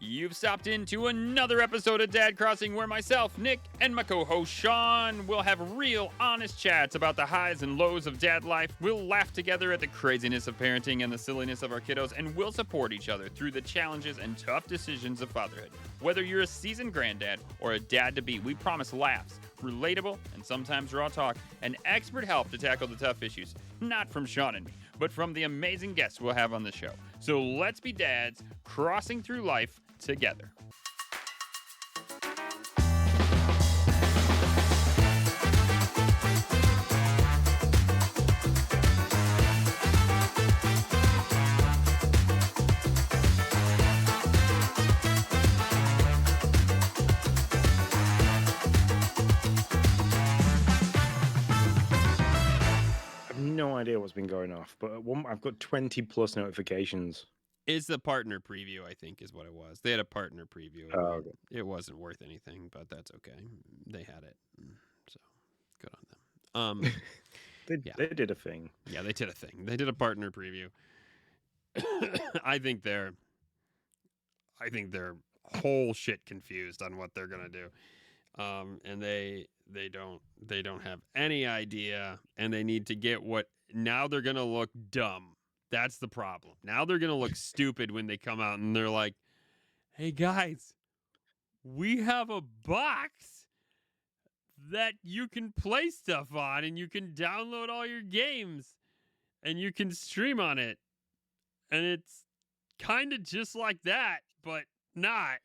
You've stopped into another episode of Dad Crossing where myself, Nick, and my co-host Sean will have real, honest chats about the highs and lows of dad life. We'll laugh together at the craziness of parenting and the silliness of our kiddos, and we'll support each other through the challenges and tough decisions of fatherhood. Whether you're a seasoned granddad or a dad-to-be, we promise laughs, relatable, and sometimes raw talk, and expert help to tackle the tough issues. Not from Sean and me, but from the amazing guests we'll have on the show. So let's be dads crossing through life together. No idea what's been going off, but I've got 20 plus notifications. It's the partner preview, I think, is what it was. They had a partner preview. Oh, okay. It wasn't worth anything, but that's okay. They had it, so good on them. They did a thing. Yeah, they did a thing. They did a partner preview. I think they're whole shit confused on what they're gonna do, and they don't have any idea, and they need to get what. Now they're gonna look dumb. That's the problem. Now they're gonna look stupid when they come out and they're like, "Hey guys, we have a box that you can play stuff on, and you can download all your games, and you can stream on it, and it's kind of just like that, but not.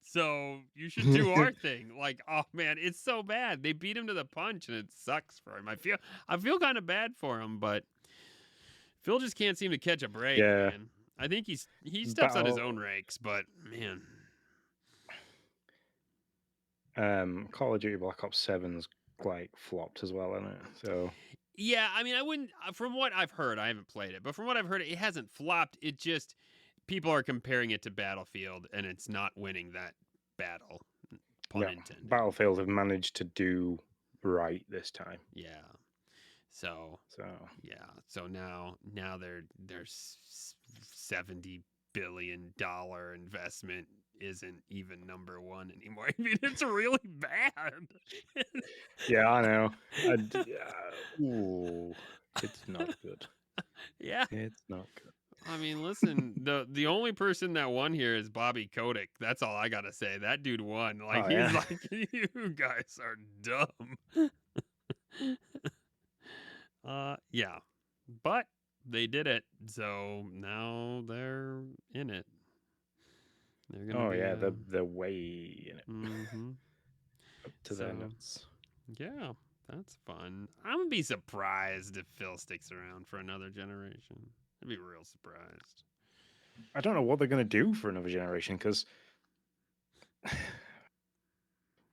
So you should do our thing." Like, oh man, it's so bad. They beat him to the punch, and it sucks for him. I feel kind of bad for him, but Phil just can't seem to catch a break. Yeah. Man. I think he steps on his own rakes, but man. Call of Duty Black Ops 7's like flopped as well, isn't it? So yeah, I mean, I wouldn't. From what I've heard, I haven't played it, but from what I've heard, it hasn't flopped. It just people are comparing it to Battlefield, and it's not winning that battle. Pun intended. Battlefield have managed to do right this time. Yeah. So yeah. So now their $70 billion investment isn't even number one anymore. I mean, it's really bad. Yeah, I know. Ooh, it's not good. Yeah, it's not good. I mean, listen, the only person that won here is Bobby Kotick. That's all I gotta say. That dude won. Like he's like, you guys are dumb. Yeah, but they did it, so now they're in it. They're gonna. They're way in it. Mm-hmm. Up to their nuts. Yeah, that's fun. I'm gonna be surprised if Phil sticks around for another generation. I'd be real surprised. I don't know what they're gonna do for another generation because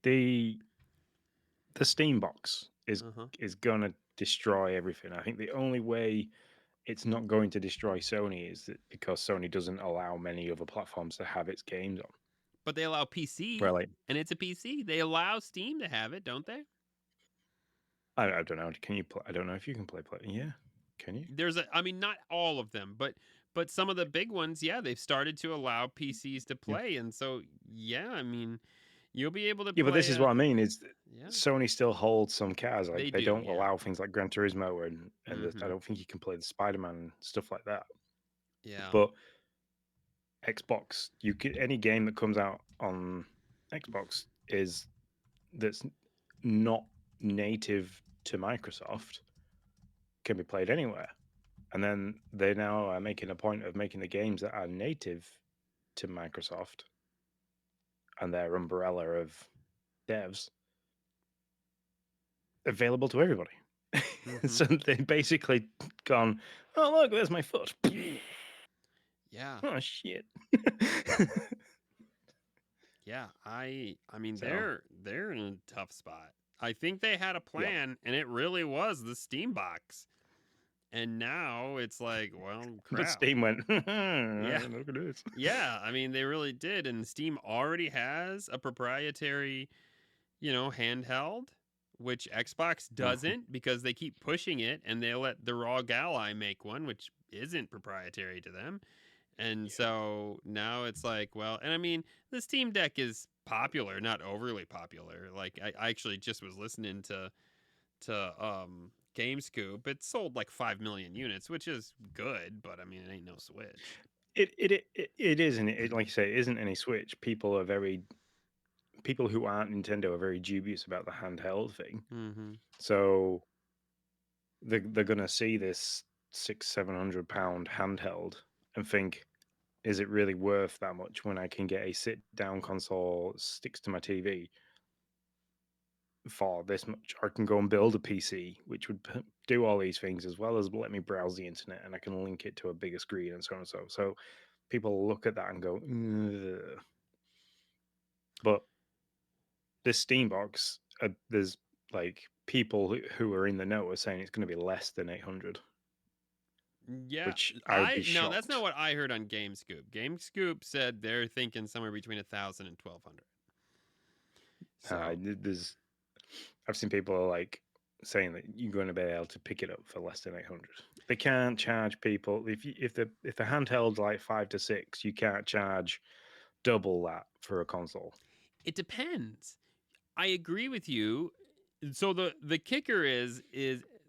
the Steam box is gonna destroy everything. I think the only way it's not going to destroy Sony is that because Sony doesn't allow many other platforms to have its games on. But they allow PC, and it's a PC. They allow Steam to have it, don't they? I don't know. Can you play? I don't know if you can play. Yeah, can you? I mean, not all of them, but some of the big ones, yeah, they've started to allow PCs to play, and so yeah, I mean, you'll be able to. Yeah, but this is what I mean. Is Sony still holds some cars? Like they don't allow things like Gran Turismo, and I don't think you can play the Spider-Man and stuff like that. Yeah, but Xbox, any game that comes out on Xbox that's not native to Microsoft can be played anywhere. And then they now are making a point of making the games that are native to Microsoft and their umbrella of devs available to everybody. So they basically gone, oh look, there's my foot. Yeah. Oh shit. Yeah, I mean they're in a tough spot. I think they had a plan, and it really was the Steam box. And now it's like, well, crap. But Steam went, yeah, look at this. Yeah, I mean they really did, and Steam already has a proprietary, handheld, which Xbox doesn't because they keep pushing it, and they let the ROG Ally make one, which isn't proprietary to them. And so now it's like, well, and I mean, the Steam Deck is popular, not overly popular. Like I actually just was listening to GameScoop. It sold like 5 million units, which is good, but I mean, it ain't no Switch. It isn't. It, like you say, it isn't any Switch. People who aren't Nintendo are very dubious about the handheld thing. Mm-hmm. So they're gonna see this 600-700 pound handheld and think, is it really worth that much when I can get a sit down console that sticks to my TV for this much? I can go and build a PC which would do all these things as well as let me browse the internet, and I can link it to a bigger screen and so on and so. So people look at that and go, ugh. But this Steam box, there's like people who are in the know are saying it's going to be less than 800, Yeah, which I would be no, that's not shocked. what I heard on GameScoop. GameScoop said they're thinking somewhere between 1,000 and 1,200. So There's I've seen people like saying that you're going to be able to pick it up for less than 800. They can't charge people if the handheld's like 5 to 6, you can't charge double that for a console. it depends. I agree with you. So the kicker is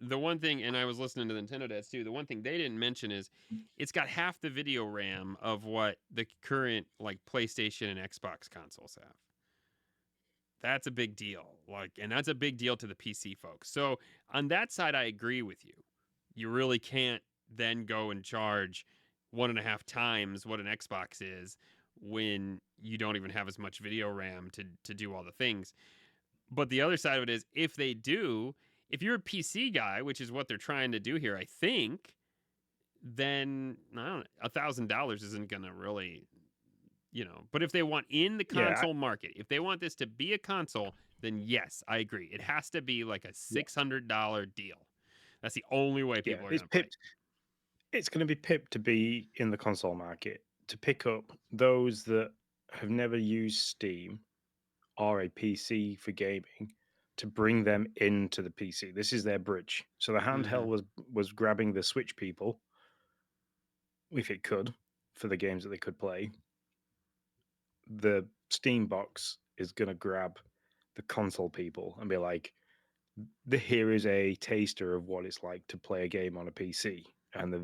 the one thing, and I was listening to the Nintendo Dads too. The one thing they didn't mention is it's got half the video RAM of what the current like PlayStation and Xbox consoles have. That's a big deal. Like, and that's a big deal to the PC folks. So on that side, I agree with you. You really can't then go and charge 1.5 times what an Xbox is when you don't even have as much video RAM to do all the things. But the other side of it is if they do, if you're a PC guy, which is what they're trying to do here, I think, then I don't know, $1,000 isn't gonna really, But if they want in the Yeah, console market, if they want this to be a console, then yes, I agree. It has to be like a yeah, $600 deal. That's the only way yeah. people are gonna play. It's going to be pipped to be in the console market to pick up those that have never used Steam or a PC for gaming, to bring them into the PC. This is their bridge. So the handheld Mm-hmm. was grabbing the Switch people, if it could, for the games that they could play. The Steam box is going to grab the console people and be like, here is a taster of what it's like to play a game on a PC, and the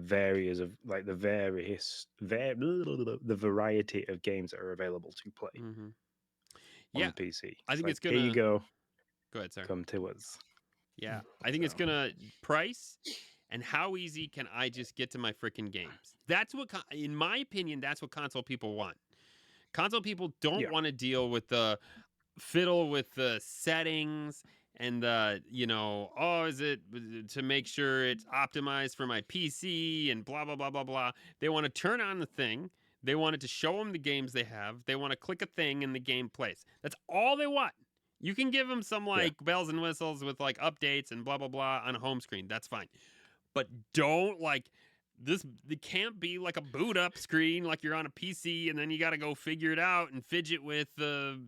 the variety of games that are available to play Mm-hmm. on Yeah, the PC. I It's think like, it's here you gonna. go, Go ahead, sir. come to us. Yeah, I think So it's gonna price and how easy can I just get to my freaking games? That's what, in my opinion, that's what console people want. Console people don't yeah, want to deal with the fiddle with the settings and is it to make sure it's optimized for my PC and blah blah blah blah blah. They want to turn on the thing. They want it to show them the games they have. They want to click a thing and the game plays. That's all they want. You can give them some yeah. like bells and whistles with like updates and blah blah blah on a home screen. That's fine. But don't like this. It can't be like a boot up screen like you're on a PC and then you got to go figure it out and fidget with the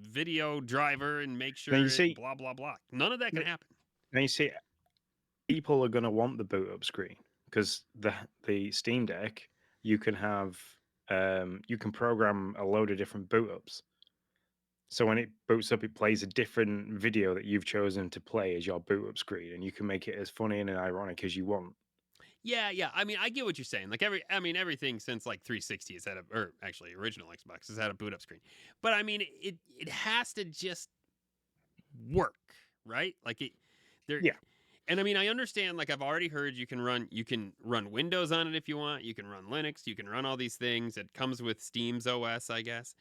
video driver and make Now you sure it see, blah blah blah. None of that can happen. now you see, people are going to want the boot up screen because the Steam Deck, you can have you can program a load of different boot ups. So when it boots up, it plays a different video that you've chosen to play as your boot up screen, and you can make it as funny and ironic as you want. Yeah, yeah. I mean, I get what you're saying. Like everything since like 360 has had or actually original Xbox has had a boot up screen. But I mean, it has to just work, right? Like there. Yeah, And I mean, I understand. Like I've already heard, you can run Windows on it if you want. You can run Linux. You can run all these things. It comes with Steam's OS, I guess.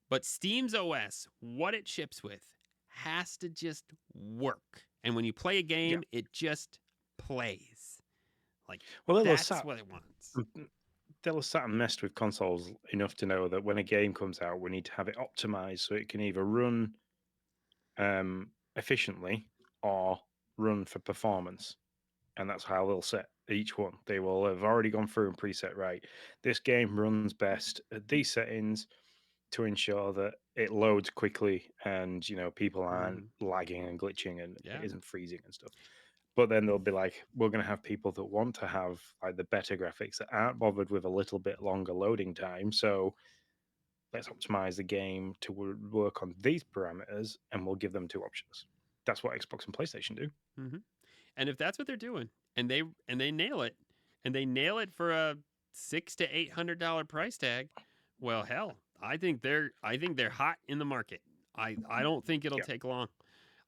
But Steam's OS, what it ships with, has to just work. And when you play a yeah. game, it just plays. Like Well, that's what it wants. they'll have sat and messed with consoles enough to know that when a game comes out, we need to have it optimized so it can either run efficiently or run for performance. And that's how they'll set each one. They will have already gone through and preset, right, this game runs best at these settings to ensure that it loads quickly and people aren't Mm-hmm. lagging and glitching and it Yeah. isn't freezing and stuff. But then they'll be like, we're going to have people that want to have like the better graphics that aren't bothered with a little bit longer loading time. So let's optimize the game to work on these parameters, and we'll give them two options. That's what Xbox and PlayStation do. Mm-hmm. And if that's what they're doing, and they nail it, and they nail it for a $600 to $800 price tag, well, hell, I think they're hot in the market. I don't think it'll take long.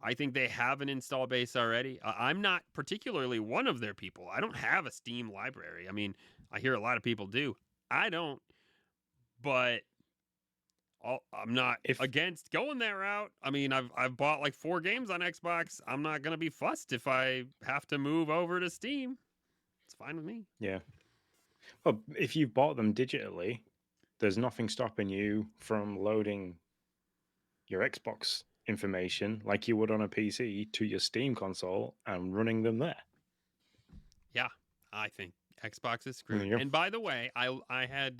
I think they have an install base already. I'm not particularly one of their people. I don't have a Steam library. I mean, I hear a lot of people do. I don't, but I'm not against going that route. I mean, I've bought like 4 games on Xbox. I'm not gonna be fussed if I have to move over to Steam. It's fine with me. Yeah. Well, if you've bought them digitally, there's nothing stopping you from loading your Xbox information like you would on a PC to your Steam console and running them there. Yeah, I think Xbox is screwed. And by the way, I had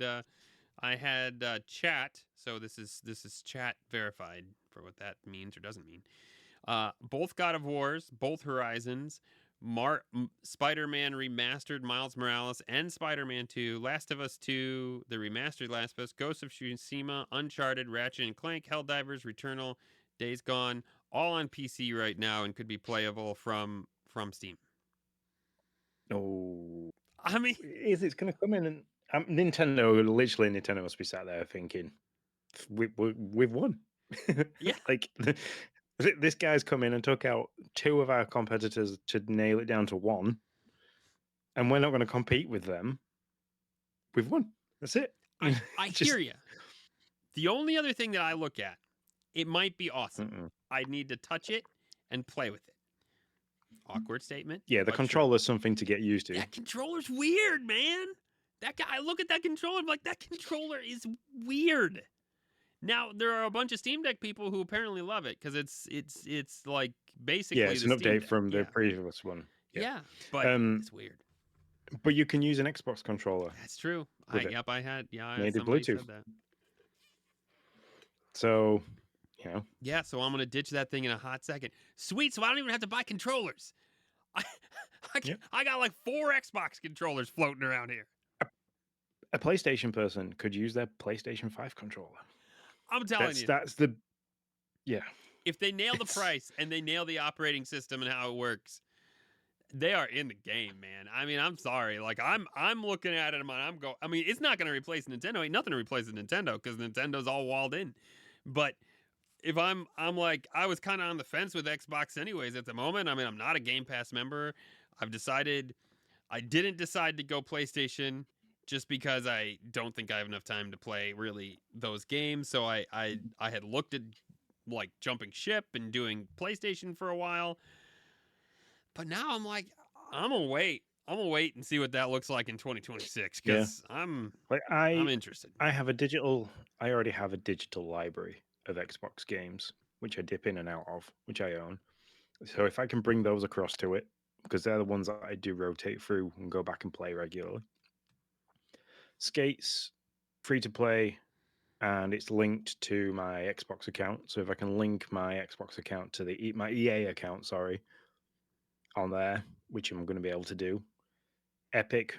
chat. So this is chat verified for what that means or doesn't mean. Both God of Wars, both Horizons, Spider-Man Remastered, Miles Morales, and Spider-Man 2, Last of Us 2, the remastered Last of Us, Ghost of Tsushima, Uncharted, Ratchet and Clank, Helldivers, Returnal, Days Gone, all on PC right now and could be playable from Steam. Oh, I mean, it's going to come in and Nintendo must be sat there thinking, we've won. Yeah. Like this guy's come in and took out 2 of our competitors to nail it down to 1, and we're not going to compete with them. We've won. That's it. I hear you. The only other thing that I look at, it might be awesome. I need to touch it and play with it. Awkward statement. Yeah, the controller's something to get used to. That controller's weird, man. That guy, I look at that controller, I'm like, that controller is weird. Now, there are a bunch of Steam Deck people who apparently love it because it's like basically it's an update from the previous one. Yeah, but it's weird. But you can use an Xbox controller. That's true. Native Bluetooth. said that. So, you know. Yeah, so I'm gonna ditch that thing in a hot second. Sweet, so I don't even have to buy controllers. I got like 4 Xbox controllers floating around here. A PlayStation person could use their PlayStation 5 controller. I'm telling you. That's the... Yeah. If they nail the price and they nail the operating system and how it works, they are in the game, man. I mean, I'm sorry. Like, I'm looking at it and I'm going... I mean, it's not going to replace Nintendo. Ain't nothing to replace the Nintendo because Nintendo's all walled in. But if I'm like... I was kind of on the fence with Xbox anyways at the moment. I mean, I'm not a Game Pass member. I've decided... I didn't decide to go PlayStation just because I don't think I have enough time to play really those games. So I had looked at like jumping ship and doing PlayStation for a while. But now I'm like, I'm gonna wait and see what that looks like in 2026 because I'm interested. I already have a digital library of Xbox games, which I dip in and out of, which I own. So if I can bring those across to it, because they're the ones that I do rotate through and go back and play regularly. Skates, free to play, and it's linked to my Xbox account. So if I can link my Xbox account to my EA account, on there, which I'm going to be able to do. Epic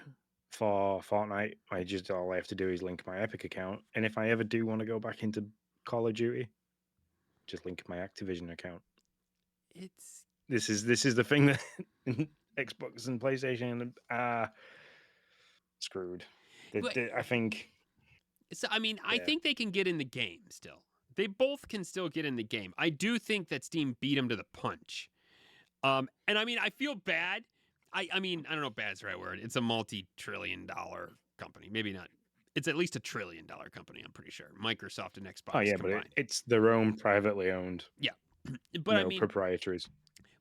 for Fortnite, all I have to do is link my Epic account. And if I ever do want to go back into Call of Duty, just link my Activision account. This is the thing that Xbox and PlayStation are screwed. I think. So I mean, I think they can get in the game still. They both can still get in the game. I do think that Steam beat them to the punch. And I mean, I feel bad. I mean, I don't know if bad's the right word. It's a multi-trillion-dollar company. Maybe not. It's at least $1 trillion company, I'm pretty sure. Microsoft and Xbox combined. But it's their own privately owned. Yeah. But I mean, proprietaries.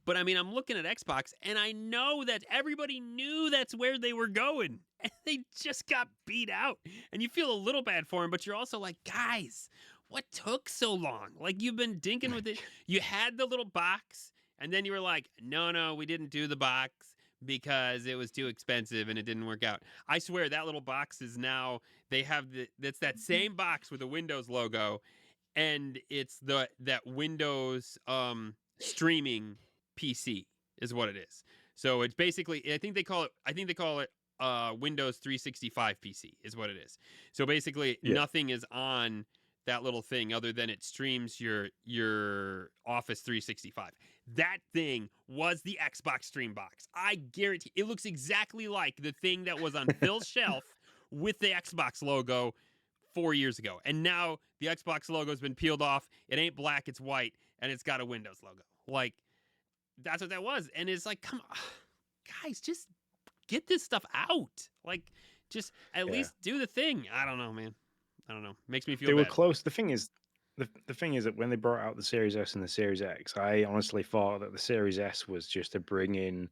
But I mean, I'm looking at Xbox, and I know that everybody knew that's where they were going, and they just got beat out. And you feel a little bad for them, but you're also like, guys, what took so long? Like, you've been dinking with it. You had the little box, and then you were like, no, we didn't do the box because it was too expensive and it didn't work out. I swear that little box is now, that's that same box with the Windows logo, and it's that Windows streaming PC is what it is. So it's basically, I think they call it Windows 365 PC is what it is. So basically, Yeah. nothing is on that little thing other than it streams your Office 365. That thing was the Xbox Stream Box. I guarantee it looks exactly like the thing that was on Phil's shelf with the Xbox logo 4 years ago. And now the Xbox logo's been peeled off. It ain't black, it's white, and it's got a Windows logo. Like, that's what that was. And it's like, come on, guys, just get this stuff out. Like, just at least do the thing. I don't know, man. I don't know. Makes me feel They were bad. close. The thing is that when they brought out the Series S and the Series X, I honestly thought that the Series S was just to bring in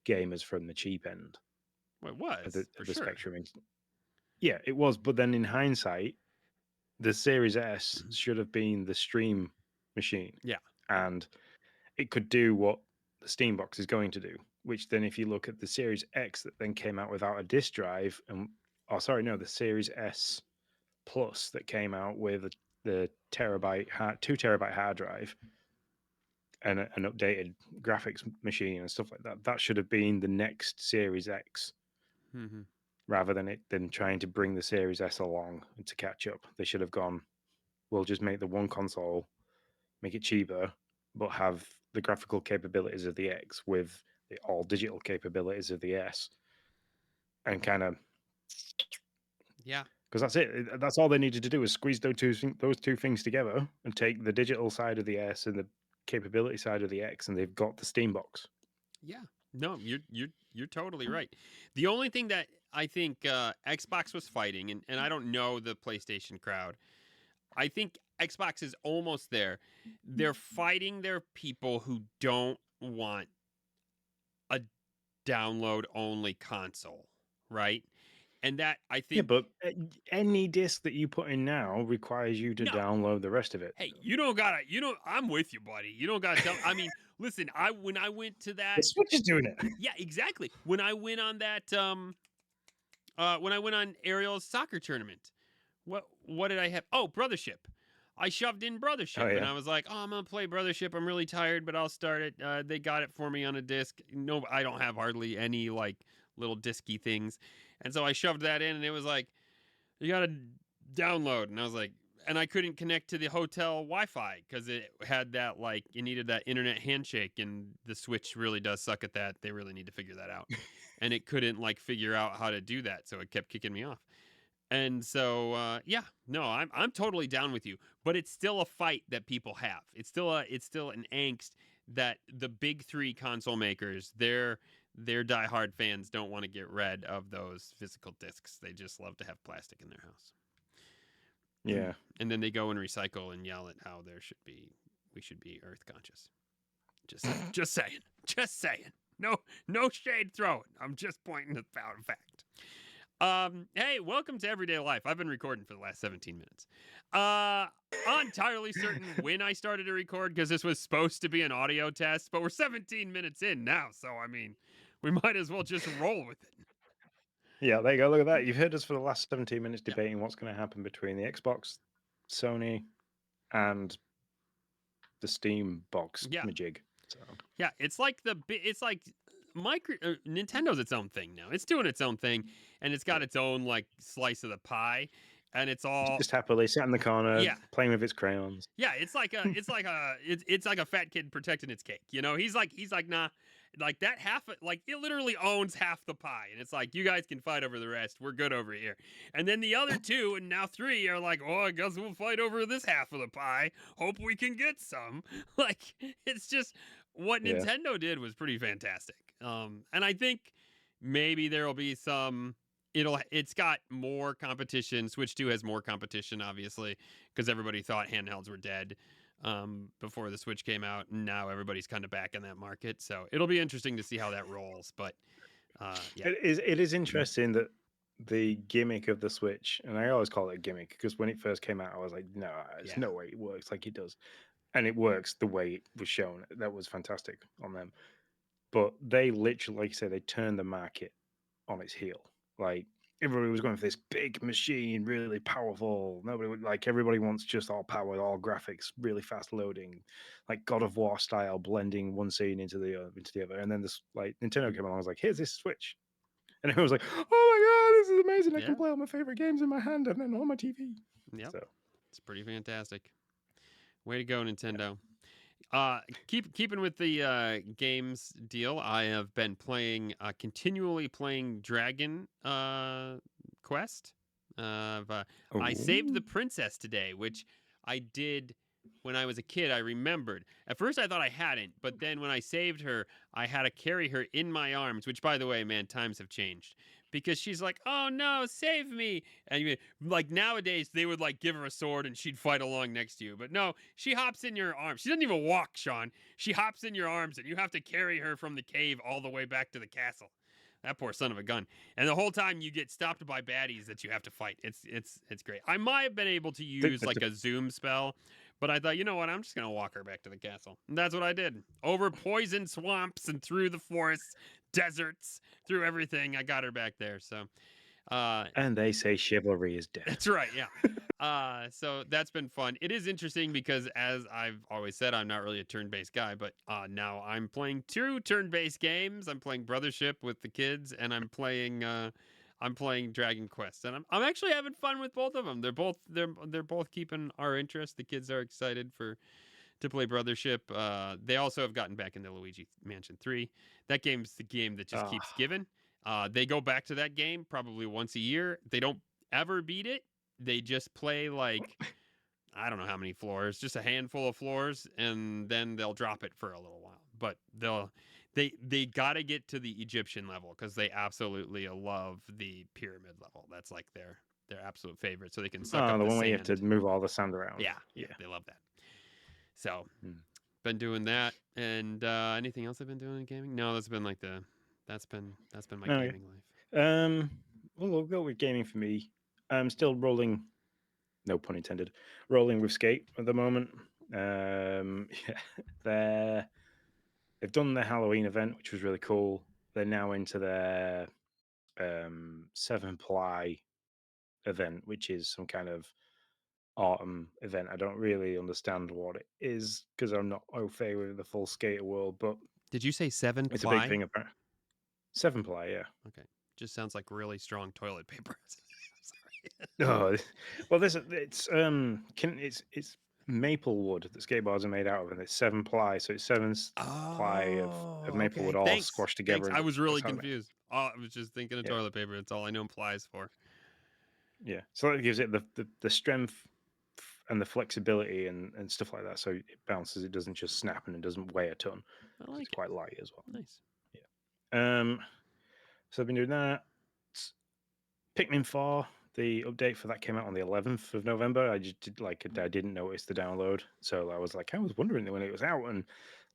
gamers from the cheap end Well, it was, of the, for of the sure. spectrum. Yeah, it was. But then in hindsight, the Series S Mhm. should have been the stream machine. Yeah. And it could do what the Steam box is going to do, which then if you look at the Series X that then came out without a disk drive, the Series S Plus that came out with the 2 terabyte hard drive and an updated graphics machine and stuff like that. That should have been the next Series X Mm-hmm. rather than trying to bring the Series S along to catch up. They should have gone, we'll just make the one console, make it cheaper, but have the graphical capabilities of the X with the all digital capabilities of the S, and kind of Yeah. because that's it. That's all they needed to do is squeeze those two things together and take the digital side of the S and the capability side of the X, and they've got the Steam box. Yeah. No, you're totally right. The only thing that I think Xbox was fighting, and I don't know the PlayStation crowd, I think Xbox is almost there. They're fighting their people who don't want a download only console, right? And that I Yeah, think but any disc that you put in now requires you to no. download the rest of it. Hey, I'm with you, buddy. You don't gotta tell. I mean, listen, when I went to that, The Switch is doing it. yeah, exactly. When I went on that, when I went on Ariel's soccer tournament, what did I have? Oh, Brothership. I shoved in Brothership, Oh and yeah. I was like, "Oh, I'm gonna play Brothership. I'm really tired, but I'll start it." They got it for me on a disc. No, I don't have hardly any like little disky things, and so I shoved that in, and it was like, "You gotta download," and I was like, and I couldn't connect to the hotel Wi-Fi because it had that like you needed that internet handshake, and the Switch really does suck at that. They really need to figure that out, and it couldn't like figure out how to do that, so it kept kicking me off. And so, yeah, no, I'm totally down with you, but it's still a fight that people have. It's still an angst that the big three console makers, their diehard fans don't want to get rid of those physical discs. They just love to have plastic in their house. Yeah. And then they go and recycle and yell at how we should be earth conscious. Just saying. No shade thrown. I'm just pointing out a fact. Hey, welcome to Everyday Life. I've been recording for the last 17 minutes. Entirely certain when I started to record because this was supposed to be an audio test, but we're 17 minutes in now, so I mean, we might as well just roll with it. Yeah, there you go. Look at that. You've heard us for the last 17 minutes Yeah. debating what's going to happen between the Xbox, Sony, and the Steam box Yeah. majig. So Yeah, it's like Nintendo's its own thing now. It's doing its own thing, and it's got its own like slice of the pie, and it's all just happily sat in the corner, yeah. playing with its crayons. Yeah, it's like a fat kid protecting its cake. You know, he's like nah, like that like it literally owns half the pie, and it's like you guys can fight over the rest. We're good over here. And then the other two, and now three, are like, oh, I guess we'll fight over this half of the pie. Hope we can get some. Like it's just what Yeah. Nintendo did was pretty fantastic. And I think maybe there will be some. It's got more competition. Switch 2 has more competition, obviously, because everybody thought handhelds were dead before the Switch came out, and now everybody's kind of back in that market. So it'll be interesting to see how that rolls. But yeah, It is interesting that the gimmick of the Switch, and I always call it a gimmick because when it first came out, I was like, no, there's no way it works like it does. And it works the way it was shown. That was fantastic on them. But they literally, like you said, they turned the market on its heel. Like everybody was going for this big machine, really powerful. Nobody would like. Everybody wants just all power, all graphics, really fast loading, like God of War style, blending one scene into the other. And then this like Nintendo came along, and was like, "Here's this Switch," and everyone was like, "Oh my god, this is amazing! I can Yeah. play all my favorite games in my hand and then on my TV." Yep. So It's pretty fantastic. Way to go, yeah. Nintendo. Keeping with the games deal, I have been continually playing Dragon Quest. I saved the Oh, princess today, which I did when I was a kid. I remembered. At first, I thought I hadn't, but then when I saved her, I had to carry her in my arms. Which, by the way, man, times have changed because she's like, "Oh no, save me!" And like nowadays, they would like give her a sword and she'd fight along next to you. But no, she hops in your arms. She doesn't even walk, Sean. She hops in your arms and you have to carry her from the cave all the way back to the castle. That poor son of a gun. And the whole time you get stopped by baddies that you have to fight. It's great. I might have been able to use like a zoom spell, but I thought, you know what? I'm just gonna walk her back to the castle. And that's what I did. Over poison swamps and through the forests, deserts, through everything. I got her back there. So uh and they say chivalry is dead. that's right, yeah. So that's been fun. It is interesting because, as I've always said, I'm not really a turn-based guy, but now I'm playing two turn-based games. I'm playing Brothership with the kids, and I'm playing Dragon Quest, and I'm actually having fun with both of them. They're both keeping our interest. The kids are excited to play Brothership. They also have gotten back into Luigi Mansion 3. That game's the game that just keeps Ah, giving. They go back to that game probably once a year. They don't ever beat it. They just play like I don't know how many floors, just a handful of floors, and then they'll drop it for a little while. But they got to get to the Egyptian level because they absolutely love the pyramid level. That's like their absolute favorite. So they can suck up the the one where you have to sand. move all the sand around. Yeah, Yeah. they love that. So Hmm. been doing that, and anything else I've been doing in gaming? No, that's been my Okay. gaming life. Um, well, we'll go with gaming for me. I'm still rolling, no pun intended, rolling with Skate at the moment. Yeah, they're they've done their Halloween event, which was really cool. They're now into their seven ply event, which is some kind of autumn event. I don't really understand what it is because I'm not au fait with the full skater world, but Did you say seven it's a big ply? thing. Apparently, seven ply, yeah. Okay, just sounds like really strong toilet paper. Sorry. No, well, this it's maple wood that skateboards are made out of, and it's seven ply, so it's ply of Oh, maple wood okay. all Thanks. squashed together, Thanks. I and was that's really how they make. confused. Oh, I was just thinking of Yeah, toilet paper. That's all I know implies for. yeah. So that gives it the strength and the flexibility and stuff like that. So it bounces. It doesn't just snap, and it doesn't weigh a ton I because it's like it. quite light as well. Nice. Yeah. So I've been doing that. Pikmin 4, the update for that came out on the 11th of November. I just did like I didn't notice the download, so I was like I was wondering when it was out and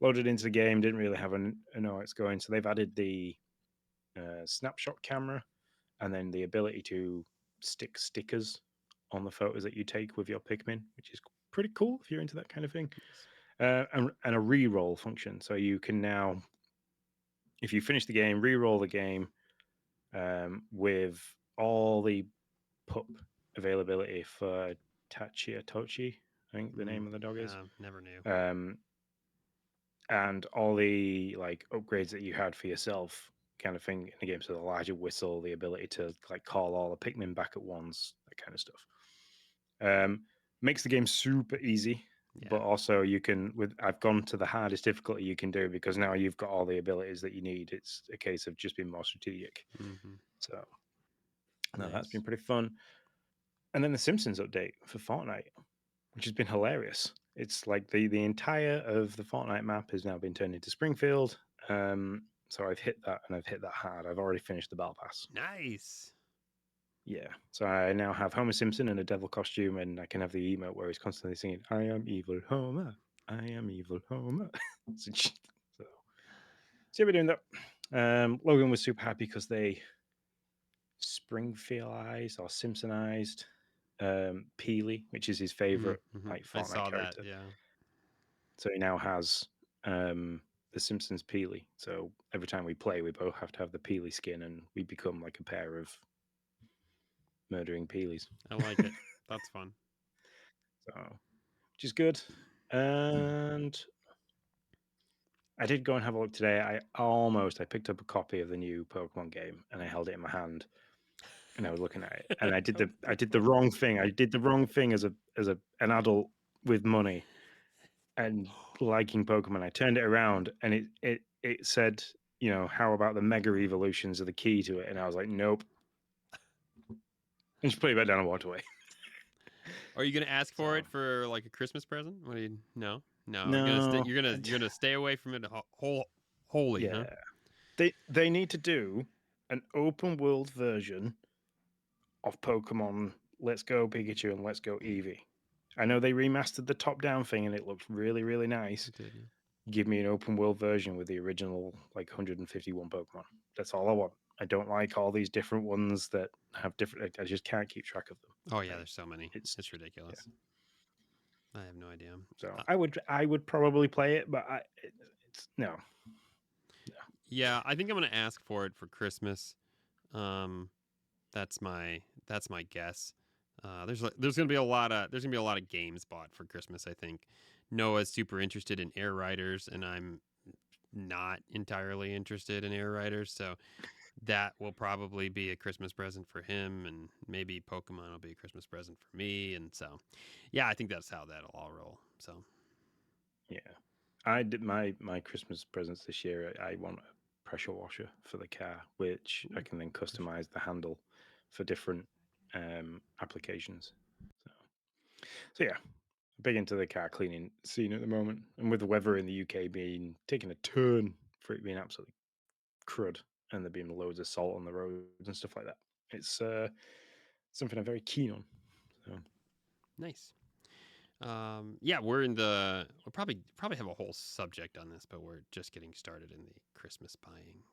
loaded into the game. Didn't really have a know how it's going. So they've added the snapshot camera and then the ability to stick stickers on the photos that you take with your Pikmin, which is pretty cool if you're into that kind of thing. Nice. And a re-roll function, so you can now, if you finish the game, re-roll the game with all the pup availability for Tochi, I think the name of the dog is. Never knew. Um, and all the like upgrades that you had for yourself, kind of thing in the game. So the larger whistle, the ability to like call all the Pikmin back at once, that kind of stuff. Um, Makes the game super easy, Yeah. but also you can with I've gone to the hardest difficulty you can do because now you've got all the abilities that you need. It's a case of just being more strategic. Mm-hmm. So no, that's Nice. been pretty fun. And then the Simpsons update for Fortnite, which has been hilarious. It's like the entire of the Fortnite map has now been turned into Springfield. So I've hit that and I've hit that hard. I've already finished the battle pass. Nice. Yeah. So I now have Homer Simpson in a devil costume, and I can have the emote where he's constantly singing, "I am evil Homer. I am evil Homer." so, so we're doing that. Logan was super happy because they Springfieldized or Simpsonized Peely, which is his favorite Mm-hmm. like I Fortnite saw that. character. Yeah. So he now has the Simpsons Peely. So every time we play, we both have to have the Peely skin, and we become like a pair of murdering peelies. I like it. That's fun. So, which is good. And I did go and have a look today. I picked up a copy of the new Pokemon game and I held it in my hand and I was looking at it and I did the wrong thing. I did the wrong thing as an adult with money and liking Pokemon. I turned it around and it said, you know, how about the Mega Evolutions are the key to it? And I was like, nope. And just put it back down and walked away. Are you gonna ask for So- it for like a Christmas present? What do you? No. No. You're gonna stay away from it wholly, Yeah. huh? They need to do an open world version of Pokemon Let's Go Pikachu and Let's Go Eevee. I know they remastered the top down thing and it looks really, really nice. Did you? Give me an open world version with the original like 151 Pokemon. That's all I want. I don't like all these different ones that have different. I just can't keep track of them. Oh yeah, there's so many. It's It's ridiculous. I have no idea. so I would probably play it, but it's no. Yeah, I think I'm gonna ask for it for Christmas. That's my guess. There's gonna be a lot of games bought for Christmas. I think Noah's super interested in Air Riders, and I'm not entirely interested in Air Riders, so that will probably be a Christmas present for him, and maybe Pokemon will be a Christmas present for me, and so yeah, I think that's how that'll all roll. So Yeah, I did my Christmas presents this year. I want a pressure washer for the car, which I can then customize the handle for different applications. So yeah, big into the car cleaning scene at the moment, and with the weather in the UK being taking a turn for it being absolutely crud, and there being loads of salt on the roads and stuff like that, it's something I'm very keen on. So. nice. Yeah, we'll probably have a whole subject on this, but we're just getting started in the Christmas buying,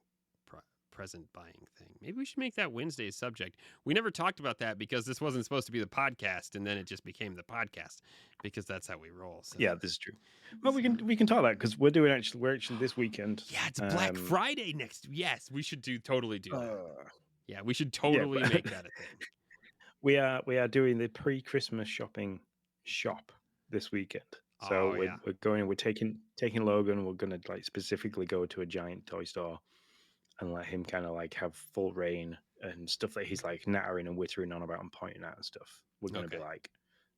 present buying thing. Maybe we should make that Wednesday's subject. We never talked about that because this wasn't supposed to be the podcast, and then it just became the podcast because that's how we roll. So. Yeah, this is true. Well, we can talk about it because we're actually this weekend. Yeah, it's Black Friday next. Yes, we should totally do that. Yeah, we should totally make that a thing. We are doing the pre-Christmas shopping shop this weekend. So we're taking Logan. We're gonna like specifically go to a giant toy store and let him kind of like have full reign and stuff that he's like nattering and wittering on about and pointing out and stuff. We're gonna be like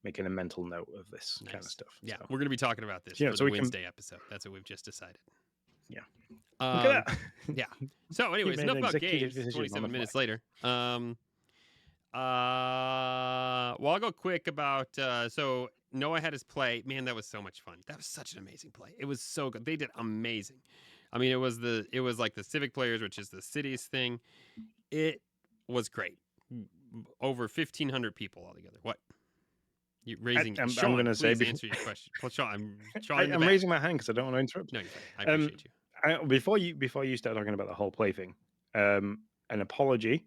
making a mental note of this kind of stuff. Yeah, so. we're gonna be talking about this for the Wednesday episode. That's what we've just decided. Yeah. Look at that. Yeah. So, anyways, enough about games. 27 minutes later. Well, I'll go quick about. So Noah had his play. Man, that was so much fun. That was such an amazing play. It was so good. They did amazing. I mean, it was like the Civic Players, which is the cities thing. It was great. Over 1,500 people altogether. What? You raising? I'm Sean, going to say answer your question. Well, Sean, I'm raising my hand because I don't want to interrupt. No, you're fine. I appreciate you. Before you start talking about the whole play thing, an apology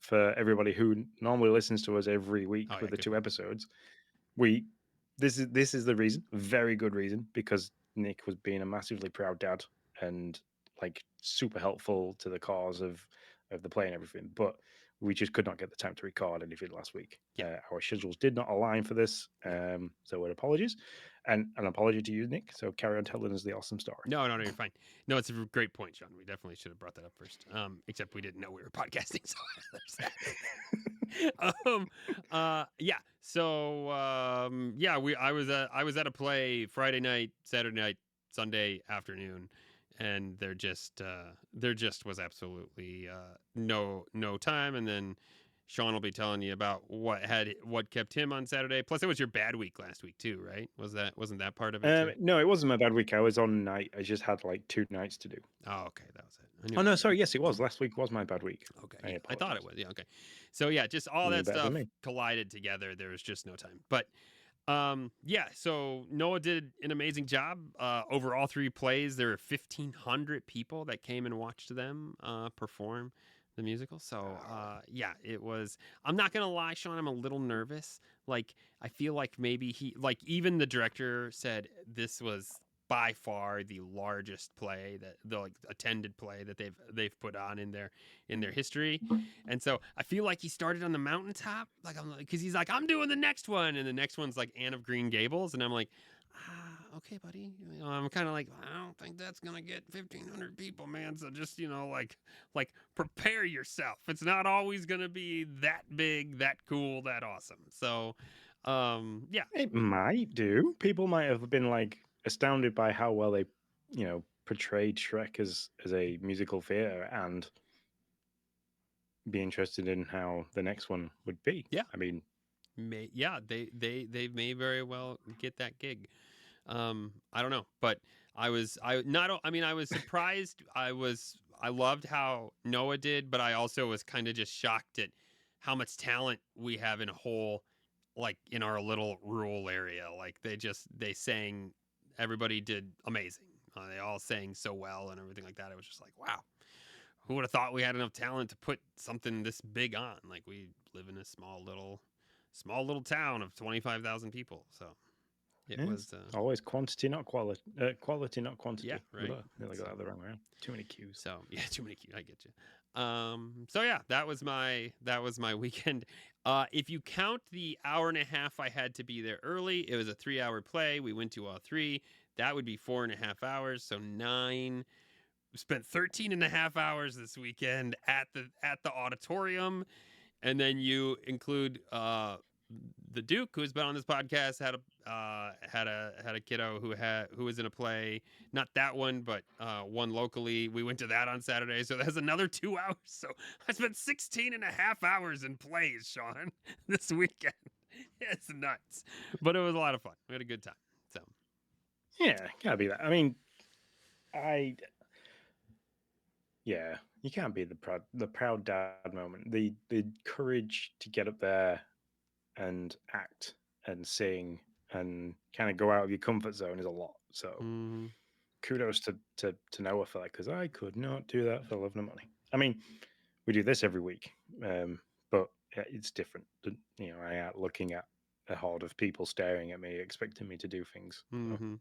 for everybody who normally listens to us every week with the 2 episodes. This is the reason, very good reason, because Nick was being a massively proud dad and like super helpful to the cause of the play and everything, but we just could not get the time to record anything last week. Our schedules did not align for this, so with apologies, and an apology to you, Nick. So carry on telling us the awesome story. No, you're fine. No, it's a great point, Sean. We definitely should have brought that up first. Except we didn't know we were podcasting, so there's that. Yeah. So I was at a play Friday night, Saturday night, Sunday afternoon, and there just was absolutely no time. And then Sean will be telling you about what kept him on Saturday. Plus, it was your bad week last week too, right? Wasn't that part of it? No, it wasn't my bad week. I was on night. I just had like 2 nights to do. Oh, okay, that was it. Oh no, sorry. Yes, it was. Last week was my bad week. Okay, I thought it was. Yeah, okay. So yeah, just all that stuff collided together. There was just no time. But yeah. So Noah did an amazing job. Over all 3 plays, there were 1,500 people that came and watched them perform the musical. So yeah, it was. I'm not gonna lie, Sean. I'm a little nervous. Like I feel like maybe even the director said this was by far the largest play that the like attended play that they've put on in their history. And so I feel like he started on the mountaintop, like I'm like, because he's like, I'm doing the next one, and the next one's like Anne of Green Gables, and I'm like, okay, buddy. I'm kind of like, I don't think that's gonna get 1,500 people, man. So just like prepare yourself. It's not always gonna be that big, that cool, that awesome. So, yeah. It might do. People might have been like astounded by how well they, portrayed Shrek as a musical theater, and be interested in how the next one would be. Yeah. I mean, they may very well get that gig. I don't know, but I was surprised. I loved how Noah did, but I also was kind of just shocked at how much talent we have in a whole, like in our little rural area. Like they sang, everybody did amazing. They all sang so well and everything like that. It was just like, wow, who would have thought we had enough talent to put something this big on? Like, we live in a small little town of 25,000 people. So it was always quantity, not quality. Quality, not quantity. Yeah, right. Nearly got that the wrong way around. Too many cues. So yeah, too many cues. I get you. So yeah, that was my weekend. If you count the hour and a half I had to be there early, it was a 3-hour play. We went to all three. That would be 4.5 hours. So 9. We spent 13.5 hours this weekend at the auditorium, and then you include the Duke, who's been on this podcast, had a kiddo who was in a play, not that one, but one locally. We went to that on Saturday, so that's another 2 hours. So I spent 16.5 hours in plays, Sean, this weekend. It's nuts, but it was a lot of fun. We had a good time. So yeah, gotta be that. I mean, you can't be the proud dad moment. The courage to get up there and act and sing and kind of go out of your comfort zone is a lot. So kudos to Noah for that, because I could not do that for love nor money. I mean, we do this every week, but it's different. I am looking at a horde of people staring at me, expecting me to do things. Mm-hmm.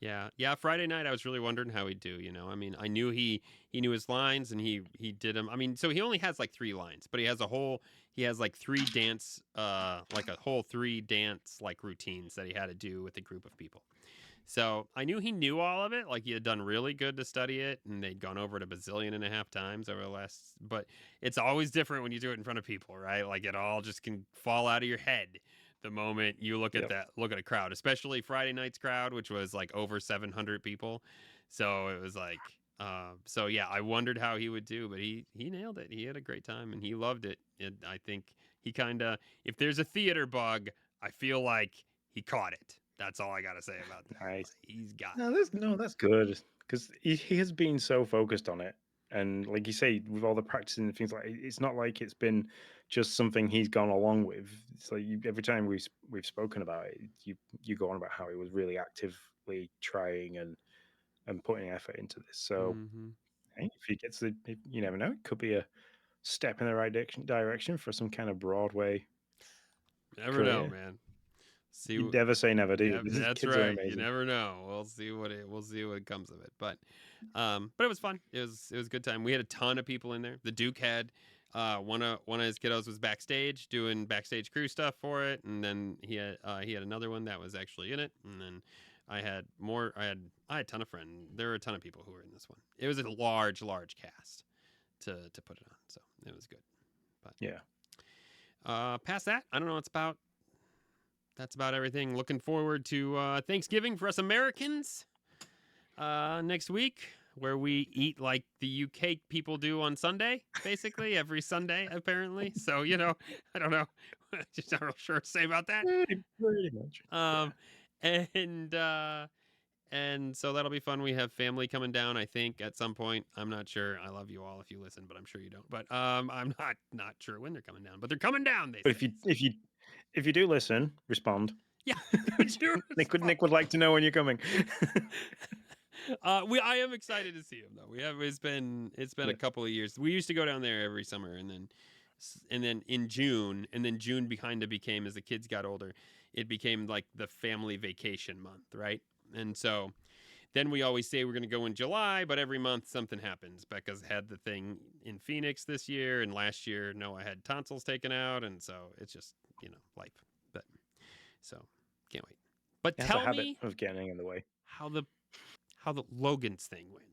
Yeah. Friday night, I was really wondering how he'd do. I mean, I knew he knew his lines and he did them. I mean, so he only has like 3 lines, but he has like 3 dance, like a whole 3 dance like routines that he had to do with a group of people. So I knew he knew all of it. Like, he had done really good to study it, and they'd gone over it a bazillion and a half times over the last. But it's always different when you do it in front of people, right? Like, it all just can fall out of your head the moment you look at a crowd, especially Friday night's crowd, which was like over 700 people. So it was like, so yeah, I wondered how he would do, but he nailed it. He had a great time and he loved it. And I think he kind of, if there's a theater bug, I feel like he caught it. That's all I got to say about that. Nice. Like, he's got it. That's good, because he has been so focused on it. And like you say, with all the practicing and things like, it's not like it's been just something he's gone along with. It's like every time we've spoken about it, you go on about how he was really actively trying and putting effort into this. So if he gets you never know, it could be a step in the right direction for some kind of Broadway. Never know, man. You never say never, do you? That's right. You never know. We'll see what comes of it. But it was fun. It was a good time. We had a ton of people in there. The Duke had one of his kiddos was backstage doing backstage crew stuff for it, and then he had another one that was actually in it, and then I had more. I had a ton of friends. There were a ton of people who were in this one. It was a large cast to put it on, so it was good. But yeah. Past that, I don't know. That's about everything. Looking forward to Thanksgiving for us Americans next week, where we eat like the UK people do on Sunday, basically every Sunday, apparently. So, I don't know. Just not real sure what to say about that. Pretty much. And so that'll be fun. We have family coming down, I think, at some point. I'm not sure. I love you all if you listen, but I'm sure you don't. But I'm not sure when they're coming down. But they're coming down. But if you do listen, respond. Yeah, Nick would like to know when you're coming. I am excited to see him though. It's been a couple of years. We used to go down there every summer, and then in June, and then June became, as the kids got older, it became like the family vacation month, right? And so then we always say we're going to go in July, but every month something happens. Becca's had the thing in Phoenix this year, and last year Noah had tonsils taken out, and so it's just life. But so can't wait. But It has a tell habit me of getting in the way. how the Logan's thing went.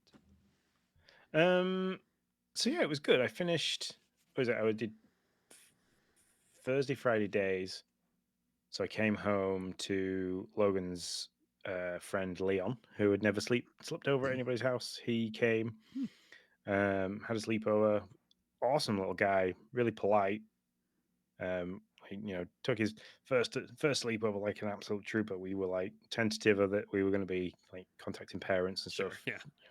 So yeah, it was good. I finished. What was it? I did Thursday, Friday days. So I came home to Logan's friend Leon, who had never slept over at anybody's house. He came, had a sleepover. Awesome little guy, really polite. He, took his first sleepover like an absolute trooper. We were like tentative that we were going to be like contacting parents and Sure, stuff.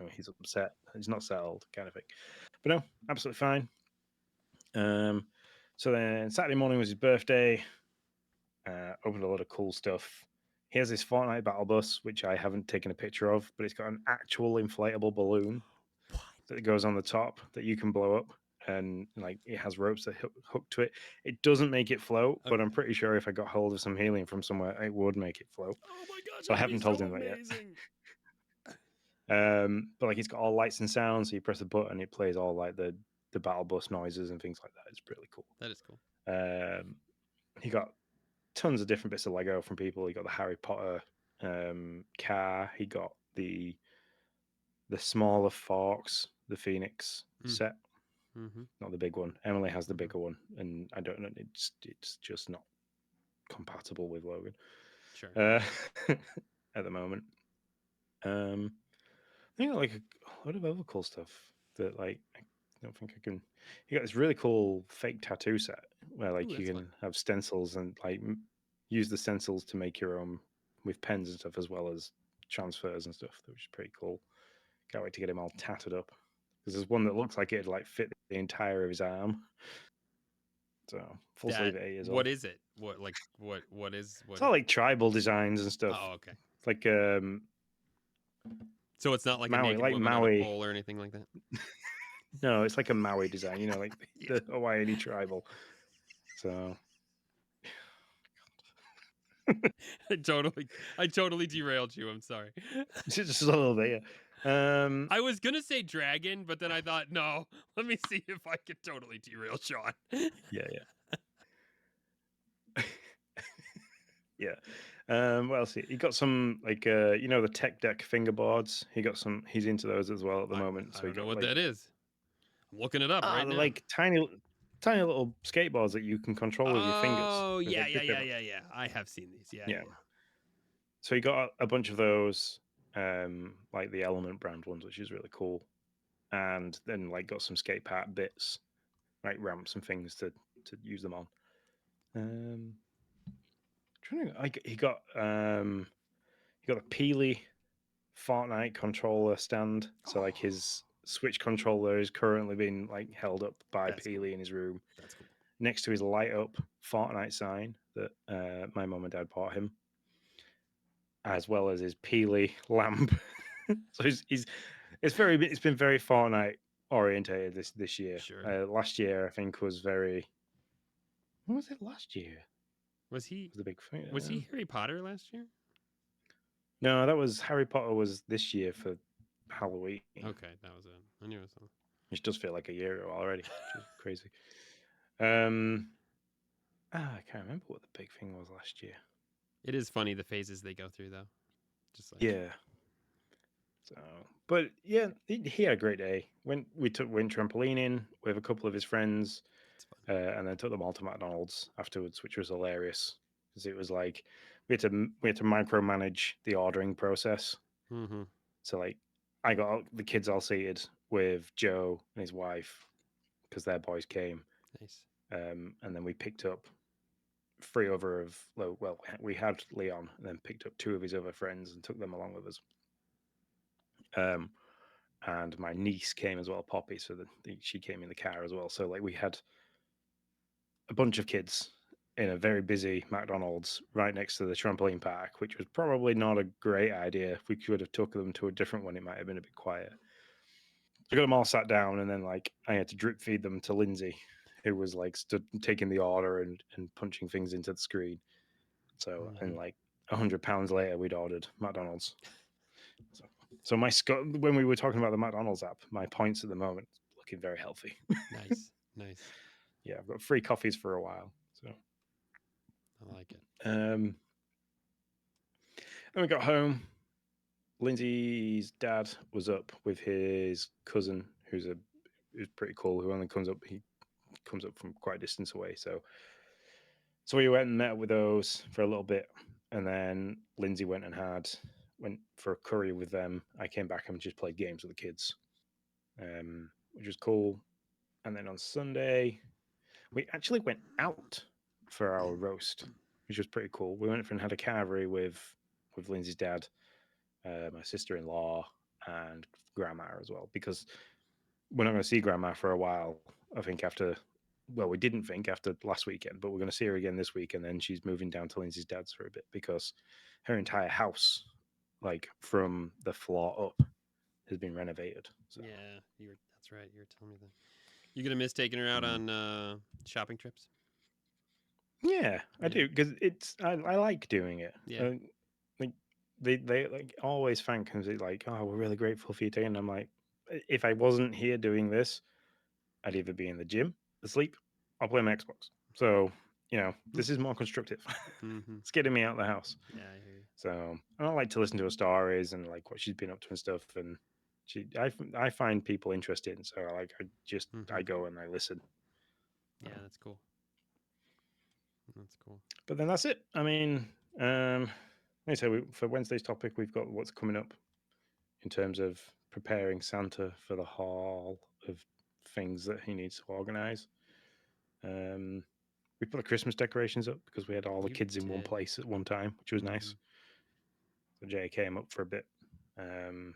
yeah. He's upset. He's not settled, kind of thing. But no, absolutely fine. So then Saturday morning was his birthday. Opened a lot of cool stuff. He has this Fortnite battle bus, which I haven't taken a picture of, but it's got an actual inflatable balloon that goes on the top that you can blow up, and like it has ropes that hook to it. It doesn't make it float, but I'm pretty sure if I got hold of some helium from somewhere, it would make it float. Oh my gosh, So I haven't told him that yet. But like it's got all lights and sounds, so you press a button, it plays all like the battle bus noises and things like that. It's really cool. That is cool. He got tons of different bits of Lego from people. He got the Harry Potter car. He got the smaller forks, the Phoenix set, not the big one. Emily has the bigger one, and I don't know. It's just not compatible with Logan. Sure. At the moment, I think like a lot of other cool stuff that like I don't think I can. You got this really cool fake tattoo set where like you can have stencils and like use the stencils to make your own with pens and stuff, as well as transfers and stuff, which is pretty cool. Can't wait to get him all tatted up. Because there's one that looks like it'd like fit the entire of his arm. So full sleeve A as well. What is it? What is It's all like tribal designs and stuff. Oh, okay. It's like so it's not like Maui, a naked like woman Maui on a pole or anything like that? No, it's like a Maui design, like the Hawaii tribal. So I totally derailed you. I'm sorry. Just a little bit. I was gonna say dragon, but then I thought, no, let me see if I could totally derail Sean. Yeah. Yeah. What else? He got some like the tech deck fingerboards. He's into those as well at the moment. I don't know what that is. I'm looking it up right now. Like tiny little skateboards that you can control with your fingers. Oh yeah. I have seen these. Yeah. So he got a bunch of those, like the Element brand ones, which is really cool. And then like got some skate park bits, like ramps and things to use them on. He got the Peely Fortnite controller stand. So like his Switch controller is currently being like held up by Peely in his room. That's cool. Next to his light up Fortnite sign that my mum and dad bought him, as well as his Peely lamp. So it's been very Fortnite orientated this year. Sure. Last year I think was very. What was it last year? Was he the big thing? Was he Harry Potter last year? No, that was Harry Potter was this year for Halloween. Okay, that was it. I knew it was something. Which does feel like a year ago already, which is crazy. I can't remember what the big thing was last year. It is funny the phases they go through, though. Just like So, but yeah, he had a great day. Went trampolining with a couple of his friends, and then took them all to McDonald's afterwards, which was hilarious because it was like we had to micromanage the ordering process. Mm-hmm. So like, I got the kids all seated with Joe and his wife because their boys came. Nice. And then we picked up 3 other of we had Leon and then picked up 2 of his other friends and took them along with us. And my niece came as well, Poppy, so she came in the car as well. So like we had a bunch of kids in a very busy McDonald's right next to the trampoline park, which was probably not a great idea. If we could have took them to a different one, it might have been a bit quiet. I got them all sat down, and then like I had to drip feed them to Lindsay, who was like stood taking the order and punching things into the screen. So and like £100 later, we'd ordered McDonald's. So my when we were talking about the McDonald's app, my points at the moment looking very healthy. Nice. Nice. Yeah, I've got free coffees for a while. So I like it. then we got home. Lindsay's dad was up with his cousin, who's pretty cool, who only comes up from quite a distance away. So we went and met up with those for a little bit, and then Lindsay went for a curry with them. I came back and just played games with the kids, which was cool. And then on Sunday, we actually went out for our roast, which was pretty cool. We went and had a carvery with Lindsay's dad, my sister-in-law, and grandma as well, because we're not going to see grandma for a while. I think we didn't think after last weekend, but we're going to see her again this week, and then she's moving down to Lindsay's dad's for a bit because her entire house, like from the floor up, has been renovated. So. Yeah, that's right. You were telling me that. You gonna miss taking her out on shopping trips? Yeah, I do, because I like doing it. Yeah. Like they like always thank us, like, oh, we're really grateful for you taking. I'm like, if I wasn't here doing this, I'd either be in the gym, asleep, or play my Xbox. So this is more constructive. It's getting me out of the house. Yeah, I hear you. So I don't like to listen to her stories and like what she's been up to and stuff. And I find people interested, so I go and I listen. Yeah, that's cool. That's cool. But then that's it. I mean, like I say, for Wednesday's topic, we've got what's coming up in terms of preparing Santa for the haul of things that he needs to organize. We put the Christmas decorations up because we had all the kids in one place at one time, which was nice. So Jay came up for a bit. And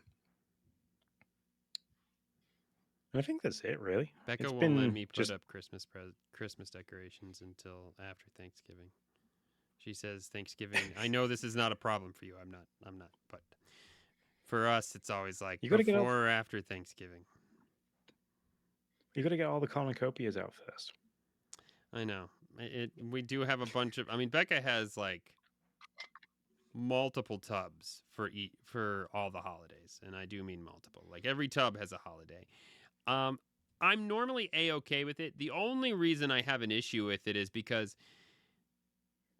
I think that's it, really. Becca won't let me put up Christmas decorations until after Thanksgiving. She says Thanksgiving. I know this is not a problem for you. I'm not. But for us, it's always like before or after Thanksgiving. You got to get all the cornucopias out first. I know. We do have a bunch of. I mean, Becca has like multiple tubs for all the holidays, and I do mean multiple. Like every tub has a holiday. I'm normally A-okay with it. The only reason I have an issue with it is because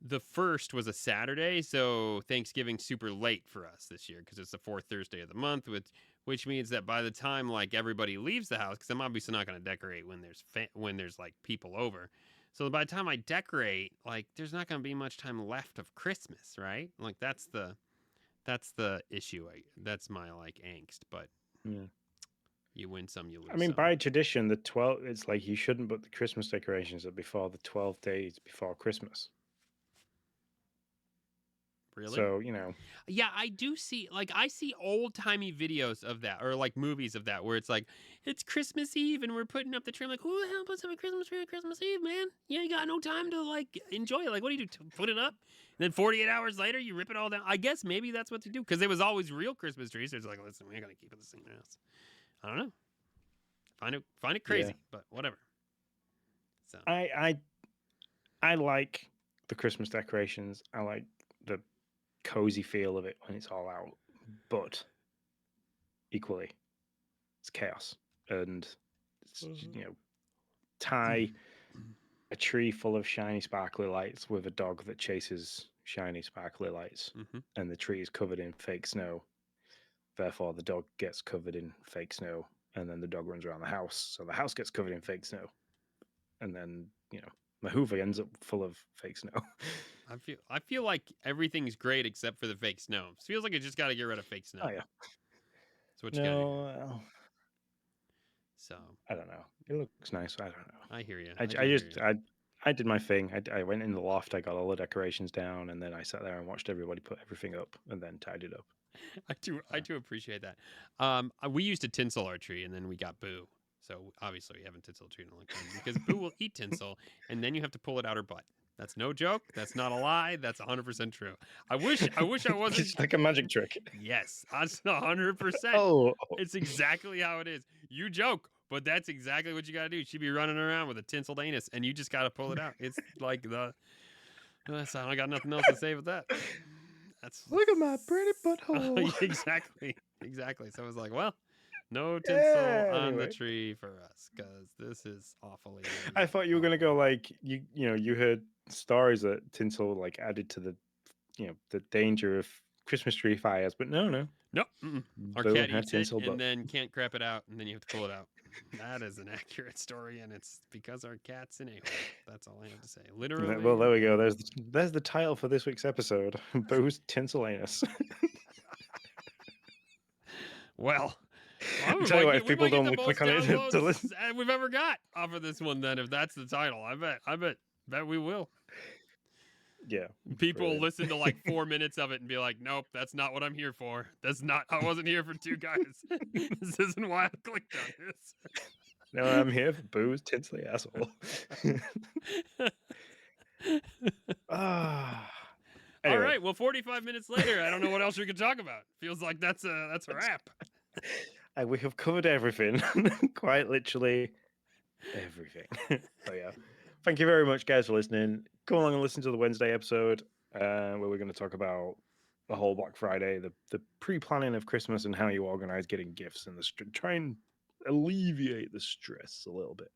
the first was a Saturday, so Thanksgiving's super late for us this year because it's the fourth Thursday of the month, which means that by the time like everybody leaves the house, because I'm obviously not going to decorate when there's like people over. So by the time I decorate, like there's not going to be much time left of Christmas, right? Like that's the issue. That's my like angst, but. Yeah. You win some, you lose some. I mean, by tradition, it's like you shouldn't put the Christmas decorations up before the 12 days before Christmas. Really? So, Yeah, I do see, I see old-timey videos of that, or, movies of that, where it's like, it's Christmas Eve, and we're putting up the tree. I'm like, who the hell puts up a Christmas tree on Christmas Eve, man? You ain't got no time to, enjoy it. Like, what do you do? Put it up? And then 48 hours later, you rip it all down? I guess maybe that's what they do, because it was always real Christmas trees. So it's like, listen, we ain't gonna keep it the same house. I don't know. Find it crazy, but whatever. So I like the Christmas decorations. I like the cozy feel of it when it's all out, but equally, it's chaos. And it's, tie a tree full of shiny, sparkly lights with a dog that chases shiny, sparkly lights, and the tree is covered in fake snow. Therefore, the dog gets covered in fake snow, and then the dog runs around the house. So the house gets covered in fake snow. And then, the Hoover ends up full of fake snow. I feel like everything's great except for the fake snow. It feels like you just got to get rid of fake snow. Oh, yeah. That's what you got to do. So. I don't know. It looks nice. I don't know. I hear you. I did my thing. I went in the loft. I got all the decorations down, and then I sat there and watched everybody put everything up, and then tied it up. I do appreciate that. We used to tinsel our tree, and then we got Boo. So obviously we haven't tinsel a tree in a long time because Boo will eat tinsel, and then you have to pull it out her butt. That's no joke. That's not a lie. That's 100% true. I wish I wasn't. It's like a magic trick. Yes, that's 100%. Oh, it's exactly how it is. You joke, but that's exactly what you got to do. She'd be running around with a tinseled anus, and you just got to pull it out. It's like I got nothing else to say with that. That's Look at my pretty butthole. exactly. So I was like, well, no tinsel Yeah, on the anyway. tree for us because this is awfully. I thought you were gonna go awful. like you heard stories that tinsel like added to the the danger of Christmas tree fires, but no. Nope. Our Boo cat had eats it tinsel, and but then can't crap it out, and then you have to pull it out. That is an accurate story, and it's because our cat's an a-hole. That's all I have to say. Literally. well, there we go. There's the title for this week's episode. Boo's tinsel anus. Well, I tell you what, if we people might get don't the click most on it to listen, downloads we've ever got off of this one. Then, if that's the title, I bet we will. yeah, People brilliant. listen to like 4 minutes of it and be like, "Nope, that's not what I'm here for. I wasn't here for two guys. This isn't why I clicked on this." No, I'm here for Boo's tinsel asshole. Ah. All Anyway, right. Well, 45 minutes later, I don't know what else we could talk about. Feels like that's a wrap. we have covered everything, quite literally everything. So yeah, thank you very much, guys, for listening. Come along and listen to the Wednesday episode, where we're going to talk about the whole Black Friday, the pre-planning of Christmas, and how you organize getting gifts and try and alleviate the stress a little bit.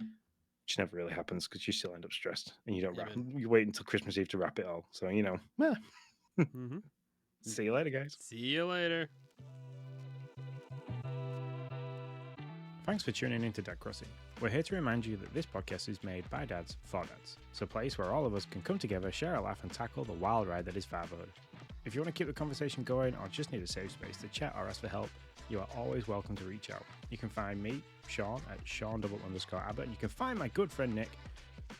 Which never really happens because you still end up stressed and you don't wrap. You wait until Christmas Eve to wrap it all. So Mm-hmm. See you later, guys. See you later. Thanks for tuning in to Dad Crossing. We're here to remind you that this podcast is made by dads for dads. It's a place where all of us can come together, share a laugh, and tackle the wild ride that is fatherhood. If you want to keep the conversation going or just need a safe space to chat or ask for help, you are always welcome to reach out. You can find me, Sean, at Sean_Abbott, and you can find my good friend Nick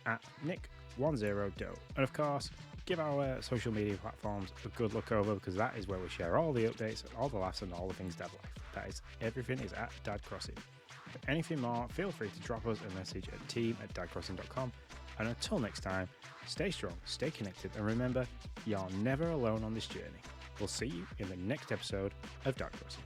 at Nick10Do. And of course, give our social media platforms a good look over because that is where we share all the updates, all the laughs, and all the things dad life. That is, everything is at Dad Crossing. For anything more, feel free to drop us a message at team@dadcrossing.com. And until next time, stay strong, stay connected, and remember, you're never alone on this journey. We'll see you in the next episode of Dad Crossing.